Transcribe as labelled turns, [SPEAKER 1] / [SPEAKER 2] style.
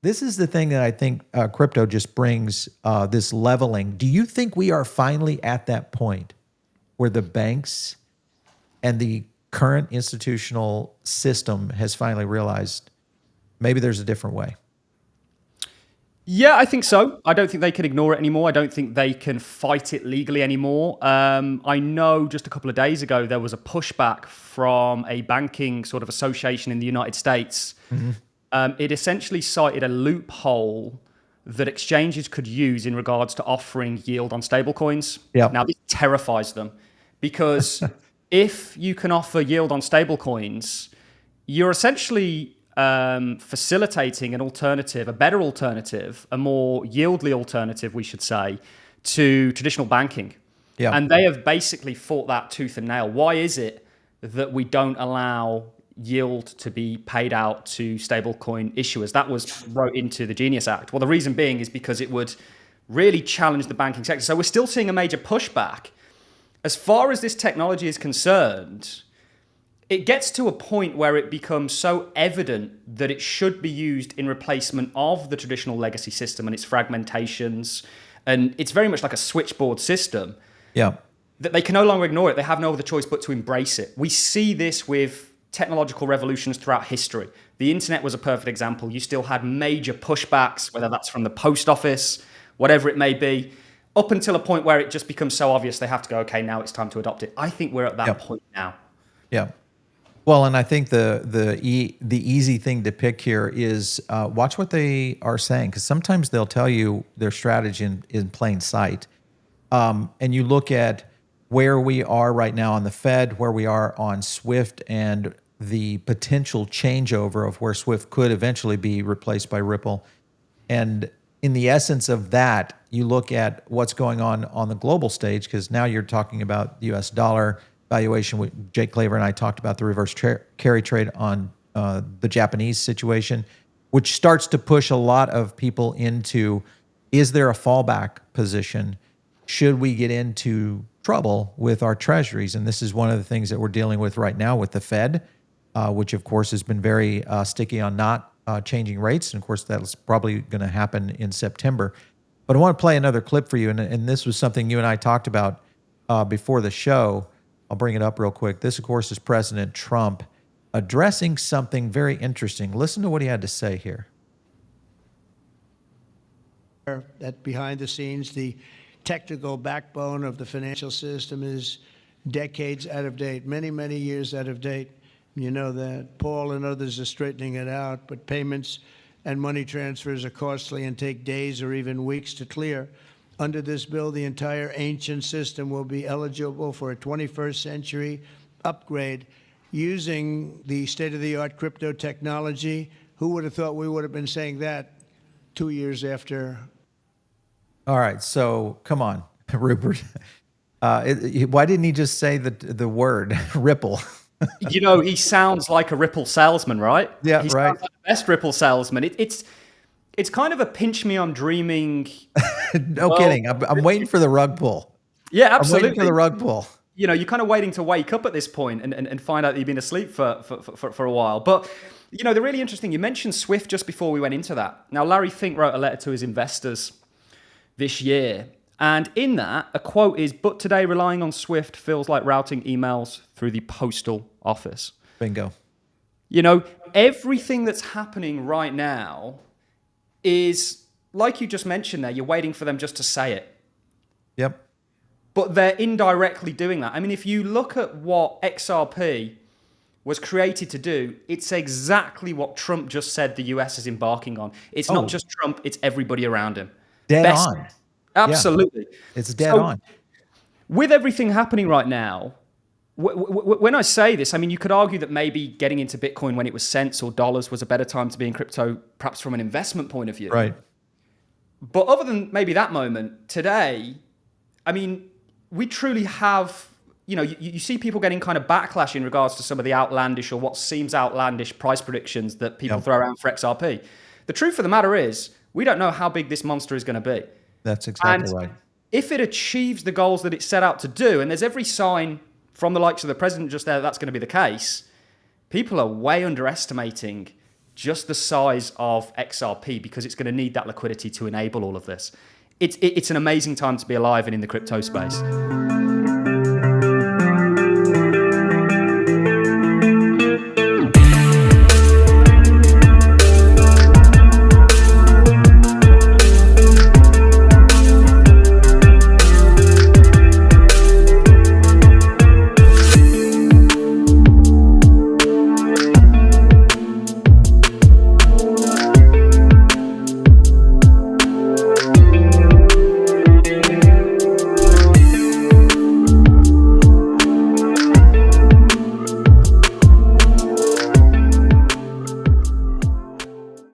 [SPEAKER 1] This is the thing that I think crypto just brings this leveling. Do you think we are finally at that point where the banks and the current institutional system has finally realized maybe there's a different way?
[SPEAKER 2] Yeah, I think so. I don't think they can ignore it anymore. I don't think they can fight it legally anymore. I know just a couple of days ago there was a pushback from a banking sort of association in the United States. It essentially cited a loophole that exchanges could use in regards to offering yield on stablecoins.
[SPEAKER 1] Yeah.
[SPEAKER 2] Now, this terrifies them because if you can offer yield on stablecoins, you're essentially facilitating an alternative, a better alternative, a more yieldly alternative, we should say, to traditional banking.
[SPEAKER 1] Yeah.
[SPEAKER 2] And they have basically fought that tooth and nail. Why is it that we don't allow yield to be paid out to stablecoin issuers? That was wrote into the Genius Act. Well, the reason being is because it would really challenge the banking sector. So we're still seeing a major pushback. As far as this technology is concerned, it gets to a point where it becomes so evident that it should be used in replacement of the traditional legacy system and its fragmentations. And it's very much like a switchboard system.
[SPEAKER 1] Yeah.
[SPEAKER 2] That they can no longer ignore it. They have no other choice but to embrace it. We see this with technological revolutions throughout history. The internet was a perfect example. You still had major pushbacks, whether that's from the post office, whatever it may be, up until a point where it just becomes so obvious they have to go, okay, now it's time to adopt it. I think we're at that point now.
[SPEAKER 1] Yeah. Well, and I think the easy thing to pick here is watch what they are saying, because sometimes they'll tell you their strategy in plain sight. And you look at where we are right now on the Fed, where we are on SWIFT, and the potential changeover of where SWIFT could eventually be replaced by Ripple. And in the essence of that, you look at what's going on the global stage, because now you're talking about the US dollar valuation. Jake Claver and I talked about the reverse carry trade on the Japanese situation, which starts to push a lot of people into, is there a fallback position? Should we get into trouble with our treasuries? And this is one of the things that we're dealing with right now with the Fed, which of course has been very sticky on not changing rates. And of course, that's probably going to happen in September. But I want to play another clip for you. And this was something you and I talked about before the show. I'll bring it up real quick. This, of course, is President Trump addressing something very interesting. Listen to what he had to say here.
[SPEAKER 3] That behind the scenes, the technical backbone of the financial system is decades out of date, many, many years out of date. You know that. Paul and others are straightening it out, but payments and money transfers are costly and take days or even weeks to clear. Under this bill, the entire ancient system will be eligible for a 21st century upgrade using the state-of-the-art crypto technology. Who would have thought we would have been saying that 2 years after?
[SPEAKER 1] All right, so come on, Rupert. Why didn't he just say the word Ripple?
[SPEAKER 2] You know, he sounds like a Ripple salesman, right?
[SPEAKER 1] Yeah,
[SPEAKER 2] he
[SPEAKER 1] right.
[SPEAKER 2] Sounds like the best Ripple salesman. It's kind of a pinch me, I'm dreaming.
[SPEAKER 1] No kidding. I'm waiting for the rug pull.
[SPEAKER 2] Yeah, absolutely.
[SPEAKER 1] I'm waiting for the rug pull.
[SPEAKER 2] You know, you're kind of waiting to wake up at this point and find out that you've been asleep for a while. But, you know, they're really interesting. You mentioned SWIFT just before we went into that. Now, Larry Fink wrote a letter to his investors this year. And in that, a quote is, "But today relying on SWIFT feels like routing emails through the postal office."
[SPEAKER 1] Bingo.
[SPEAKER 2] You know, everything that's happening right now is, like you just mentioned there, you're waiting for them just to say it.
[SPEAKER 1] Yep.
[SPEAKER 2] But they're indirectly doing that. I mean, if you look at what XRP was created to do, it's exactly what Trump just said the US is embarking on. It's not just Trump, it's everybody around him.
[SPEAKER 1] Dead on.
[SPEAKER 2] Absolutely.
[SPEAKER 1] Yeah, it's dead on.
[SPEAKER 2] With everything happening right now, when I say this, I mean, you could argue that maybe getting into Bitcoin when it was cents or dollars was a better time to be in crypto, perhaps from an investment point of view.
[SPEAKER 1] Right.
[SPEAKER 2] But other than maybe that moment, today, I mean, we truly have, you know, you see people getting kind of backlash in regards to some of the outlandish or what seems outlandish price predictions that people throw around for XRP. The truth of the matter is, we don't know how big this monster is going to be.
[SPEAKER 1] That's exactly right.
[SPEAKER 2] If it achieves the goals that it set out to do, and there's every sign from the likes of the president just there that's going to be the case, people are way underestimating just the size of XRP, because it's going to need that liquidity to enable all of this. It's an amazing time to be alive and in the crypto space.